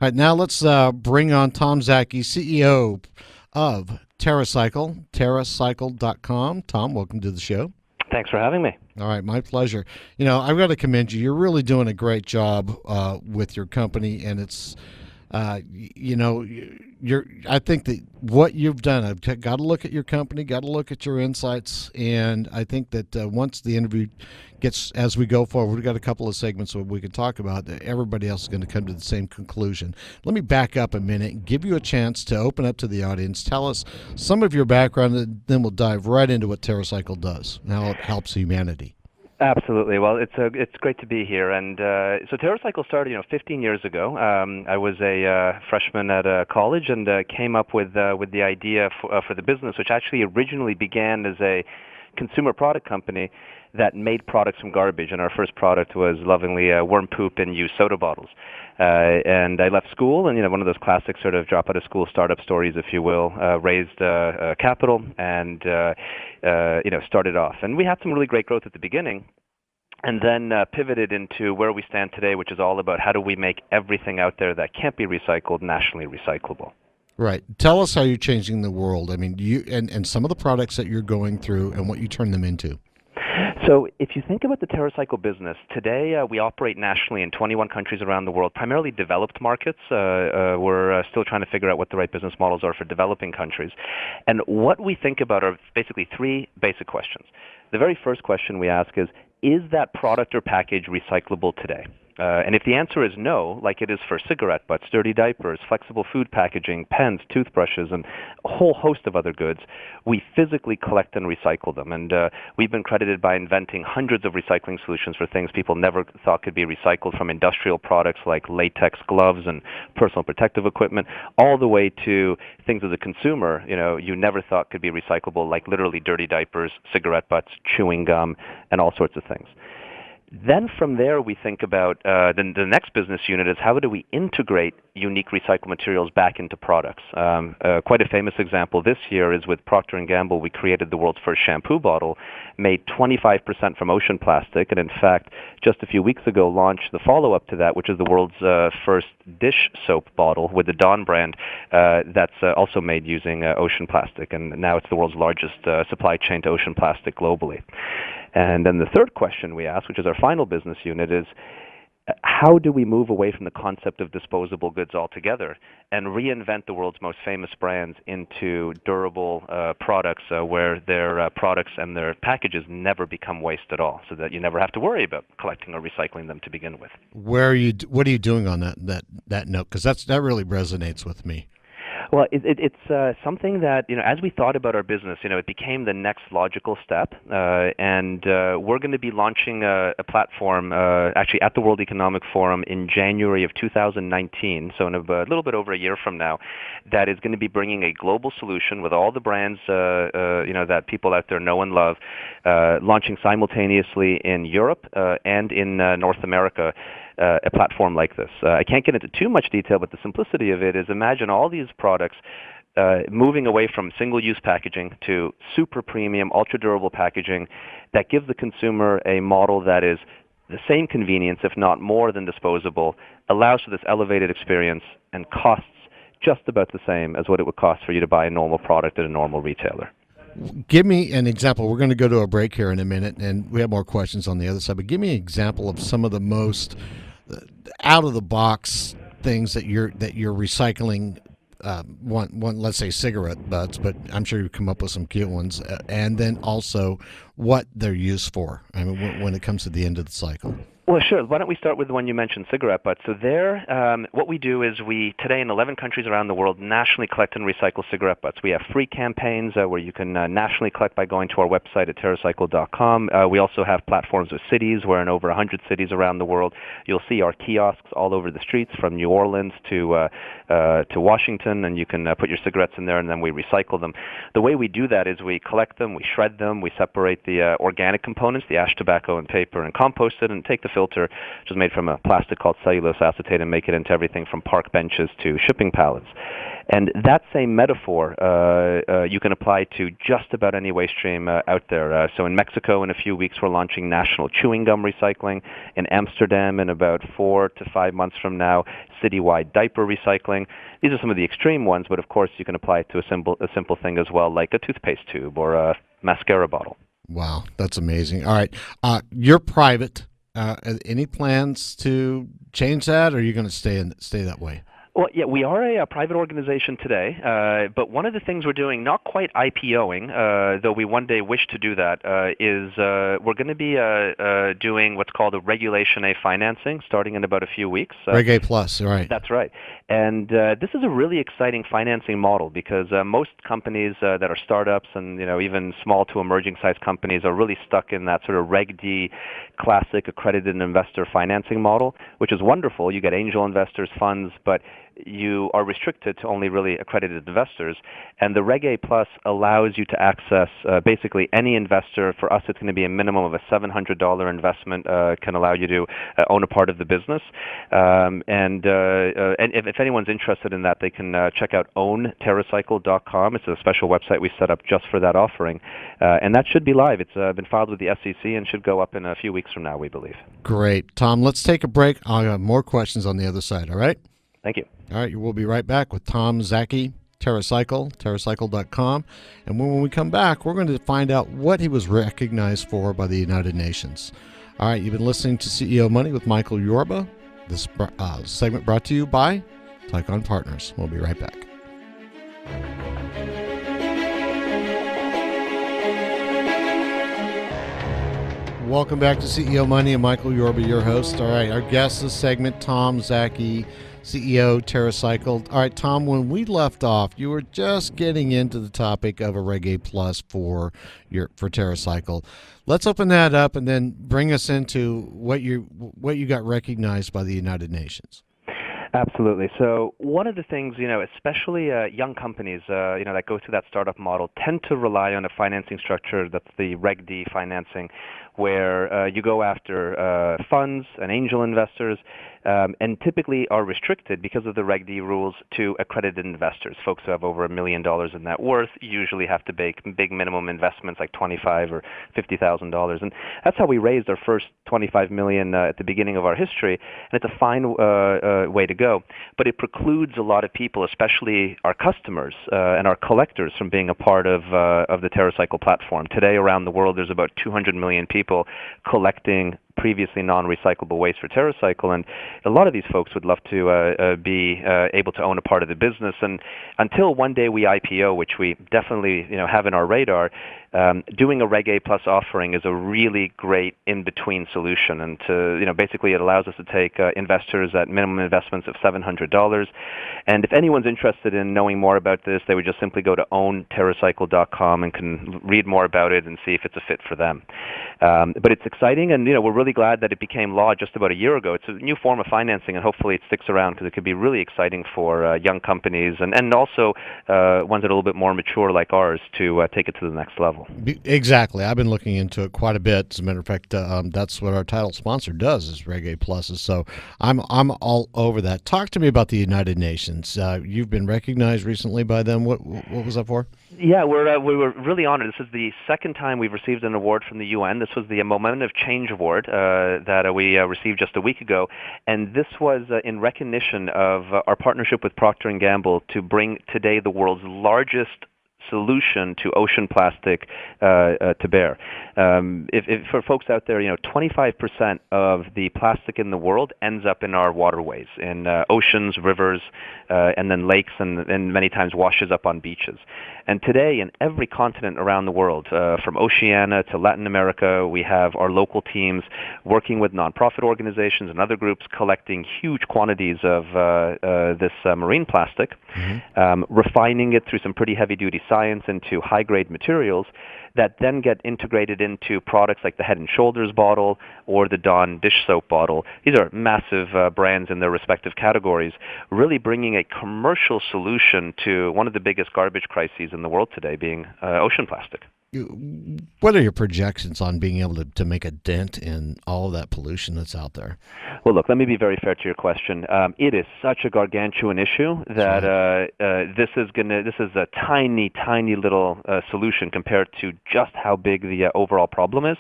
All right, now let's bring on Tom Szaky, CEO of TerraCycle, TerraCycle.com. Tom, welcome to the show. Thanks for having me. All right, my pleasure. I've got to commend you. You're really doing a great job with your company, and it's you're. I think that what you've done, I've got to look at your company, got to look at your insights, and I think that once the interview gets, as we go forward, we've got a couple of segments where we can talk about that. Everybody else is going to come to the same conclusion. Let me back up a minute and give you a chance to open up to the audience. Tell us some of your background, and then we'll dive right into what TerraCycle does and how it helps humanity. Absolutely. Well, it's great to be here. And so TerraCycle started, 15 years ago. I was a freshman at college and came up with the idea for the business, which actually originally began as a consumer product company that made products from garbage. And our first product was lovingly worm poop in used soda bottles. And I left school, and one of those classic sort of drop out of school startup stories, if you will, raised capital and started off. And we had some really great growth at the beginning, and then pivoted into where we stand today, which is all about how do we make everything out there that can't be recycled nationally recyclable. Right. Tell us how you're changing the world. I mean, you and some of the products that you're going through and what you turn them into. So if you think about the TerraCycle business, today we operate nationally in 21 countries around the world, primarily developed markets. We're still trying to figure out what the right business models are for developing countries. And what we think about are basically three basic questions. The very first question we ask is that product or package recyclable today? And if the answer is no, like it is for cigarette butts, dirty diapers, flexible food packaging, pens, toothbrushes, and a whole host of other goods, we physically collect and recycle them. And we've been credited by inventing hundreds of recycling solutions for things people never thought could be recycled, from industrial products like latex gloves and personal protective equipment, all the way to things as a consumer, you never thought could be recyclable, like literally dirty diapers, cigarette butts, chewing gum, and all sorts of things. Then from there, we think about the next business unit is how do we integrate unique recycled materials back into products. Quite a famous example this year is with Procter & Gamble. We created the world's first shampoo bottle, made 25% from ocean plastic, and in fact, just a few weeks ago, launched the follow-up to that, which is the world's first dish soap bottle with the Dawn brand that's also made using ocean plastic, and now it's the world's largest supply chain to ocean plastic globally. And then the third question we ask, which is our final business unit, is how do we move away from the concept of disposable goods altogether and reinvent the world's most famous brands into durable products where their products and their packages never become waste at all, so that you never have to worry about collecting or recycling them to begin with. What are you doing on that note? Because that really resonates with me. Well, it's something that, as we thought about our business, it became the next logical step. And we're going to be launching a platform actually at the World Economic Forum in January of 2019, so in a little bit over a year from now, that is going to be bringing a global solution with all the brands that people out there know and love, launching simultaneously in Europe and in North America. A platform like this. I can't get into too much detail, but the simplicity of it is imagine all these products moving away from single-use packaging to super premium, ultra-durable packaging that gives the consumer a model that is the same convenience, if not more than disposable, allows for this elevated experience, and costs just about the same as what it would cost for you to buy a normal product at a normal retailer. Give me an example. We're going to go to a break here in a minute, and we have more questions on the other side. But give me an example of some of the most out-of-the-box things that you're recycling. One, let's say cigarette butts, but I'm sure you've come up with some cute ones. And then also what they're used for. I mean, when it comes to the end of the cycle. Well, sure. Why don't we start with the one you mentioned, cigarette butts. So there, what we do is we, today in 11 countries around the world, nationally collect and recycle cigarette butts. We have free campaigns where you can nationally collect by going to our website at TerraCycle.com. We also have platforms with cities where in over 100 cities around the world, you'll see our kiosks all over the streets from New Orleans to Washington, and you can put your cigarettes in there and then we recycle them. The way we do that is we collect them, we shred them, we separate the organic components, the ash, tobacco, and paper, and compost it, and take the filter, which is made from a plastic called cellulose acetate, and make it into everything from park benches to shipping pallets. And that same metaphor you can apply to just about any waste stream out there. So in Mexico, in a few weeks, we're launching national chewing gum recycling. In Amsterdam, in about 4 to 5 months from now, citywide diaper recycling. These are some of the extreme ones, but of course you can apply it to a simple thing as well, like a toothpaste tube or a mascara bottle. Wow, that's amazing. All right, you're private. Any plans to change that, or are you going to stay that way? Well, yeah, we are a private organization today, but one of the things we're doing, not quite IPOing, though we one day wish to do that, is we're going to be doing what's called a Regulation A financing starting in about a few weeks. Reg A Plus, right. That's right. And this is a really exciting financing model because most companies that are startups and even small to emerging size companies are really stuck in that sort of Reg D classic accredited investor financing model, which is wonderful. You get angel investors, funds, but you are restricted to only really accredited investors. And the Reg A Plus allows you to access basically any investor. For us, it's going to be a minimum of a $700 investment, can allow you to own a part of the business. And if anyone's interested in that, they can check out ownterracycle.com. It's a special website we set up just for that offering. And that should be live. It's been filed with the SEC and should go up in a few weeks from now, we believe. Great. Tom, let's take a break. I'll have more questions on the other side, all right? Thank you. All right, we'll be right back with Tom Szaky, TerraCycle, TerraCycle.com. And when we come back, we're going to find out what he was recognized for by the United Nations. All right, you've been listening to CEO Money with Michael Yorba. This segment brought to you by Tycon Partners. We'll be right back. Welcome back to CEO Money and Michael Yorba, your host. All right, our guest this segment, Tom Szaky, CEO, TerraCycle. All right, Tom, when we left off, you were just getting into the topic of a Reg A Plus for TerraCycle. Let's open that up and then bring us into what you got recognized by the United Nations. Absolutely. So one of the things, especially young companies, that go through that startup model tend to rely on a financing structure that's the Reg D financing, where you go after funds and angel investors, and typically are restricted because of the Reg D rules to accredited investors. Folks who have over $1 million in net worth usually have to make big minimum investments like $25,000 or $50,000, and that's how we raised our first $25 million at the beginning of our history. And it's a fine way to go, but it precludes a lot of people, especially our customers and our collectors, from being a part of the TerraCycle platform. Today, around the world, there's about 200 million people collecting previously non-recyclable waste for TerraCycle, and a lot of these folks would love to be able to own a part of the business. And until one day we IPO, which we definitely have in our radar, doing a Reg A Plus offering is a really great in-between solution. And basically it allows us to take investors at minimum investments of $700. And if anyone's interested in knowing more about this, they would just simply go to ownterracycle.com and can read more about it and see if it's a fit for them. But it's exciting, and we're really glad that it became law just about a year ago. It's a new form of financing, and hopefully it sticks around because it could be really exciting for young companies and also ones that are a little bit more mature like ours to take it to the next level. Exactly. I've been looking into it quite a bit. As a matter of fact, that's what our title sponsor does, is Reg A Pluses. So I'm all over that. Talk to me about the United Nations. You've been recognized recently by them. What was that for? Yeah, we were really honored. This is the second time we've received an award from the UN. This was the Momentum of Change Award that we received just a week ago, and this was in recognition of our partnership with Procter & Gamble to bring today the world's largest solution to ocean plastic to bear. If for folks out there, 25% of the plastic in the world ends up in our waterways, in oceans, rivers, and then lakes, and many times washes up on beaches. And today, in every continent around the world, from Oceania to Latin America, we have our local teams working with nonprofit organizations and other groups collecting huge quantities of this marine plastic, refining it through some pretty heavy-duty science into high-grade materials that then get integrated into products like the Head & Shoulders bottle or the Dawn dish soap bottle. These are massive brands in their respective categories, really bringing a commercial solution to one of the biggest garbage crises in the world today, being ocean plastic. What are your projections on being able to make a dent in all of that pollution that's out there? Well, look, let me be very fair to your question. It is such a gargantuan issue that this is a tiny, tiny little solution compared to just how big the overall problem is.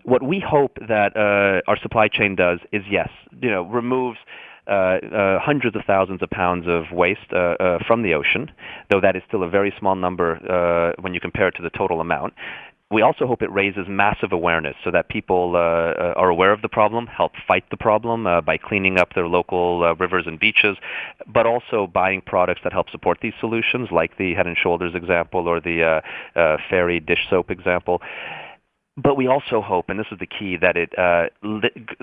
What we hope that our supply chain does is, yes, removes hundreds of thousands of pounds of waste from the ocean, though that is still a very small number when you compare it to the total amount. We also hope it raises massive awareness so that people are aware of the problem, help fight the problem by cleaning up their local rivers and beaches, but also buying products that help support these solutions, like the Head & Shoulders example or the Fairy dish soap example. But we also hope, and this is the key, that it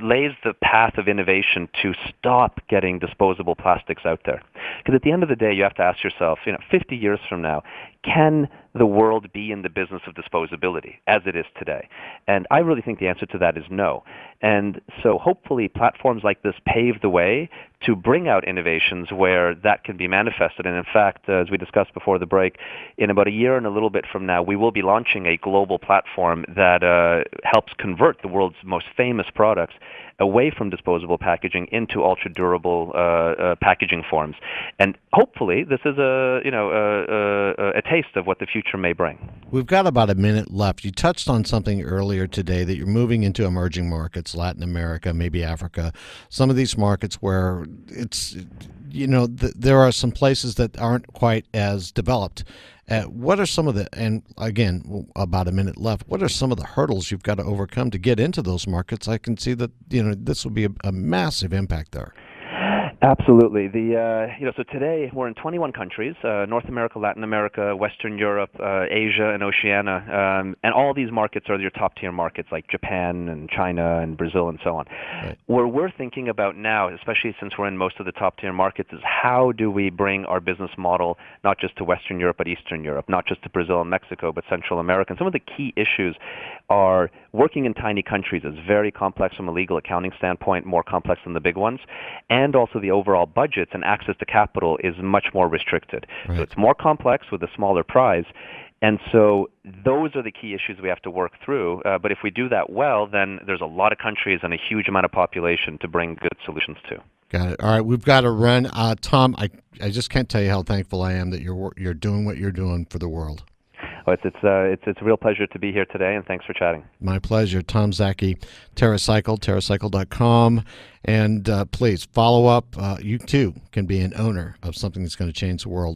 lays the path of innovation to stop getting disposable plastics out there. Because at the end of the day, you have to ask yourself, 50 years from now, can the world be in the business of disposability as it is today? And I really think the answer to that is no. And so hopefully platforms like this pave the way to bring out innovations where that can be manifested. And in fact, as we discussed before the break, in about a year and a little bit from now, we will be launching a global platform that helps convert the world's most famous products away from disposable packaging into ultra-durable packaging forms. And hopefully this is a taste of what the future may bring. We've got about a minute left. You touched on something earlier today that you're moving into emerging markets, Latin America, maybe Africa, some of these markets where it's, there are some places that aren't quite as developed. What are some of and again, about a minute left, what are some of the hurdles you've got to overcome to get into those markets? I can see that, this will be a massive impact there. Absolutely. So today we're in 21 countries: North America, Latin America, Western Europe, Asia, and Oceania, and all these markets are your top-tier markets like Japan and China and Brazil and so on. Right. What we're thinking about now, especially since we're in most of the top-tier markets, is how do we bring our business model not just to Western Europe but Eastern Europe, not just to Brazil and Mexico but Central America. And some of the key issues are working in tiny countries is very complex from a legal accounting standpoint, more complex than the big ones, and also the overall budgets and access to capital is much more restricted. Right. So it's more complex with a smaller prize. And so those are the key issues we have to work through. But if we do that well, then there's a lot of countries and a huge amount of population to bring good solutions to. Got it. All right, we've got to run. Tom, I just can't tell you how thankful I am that you're doing what you're doing for the world. Well, it's a real pleasure to be here today, and thanks for chatting. My pleasure. Tom Szaky, TerraCycle, TerraCycle.com. And please follow up. You, too, can be an owner of something that's going to change the world.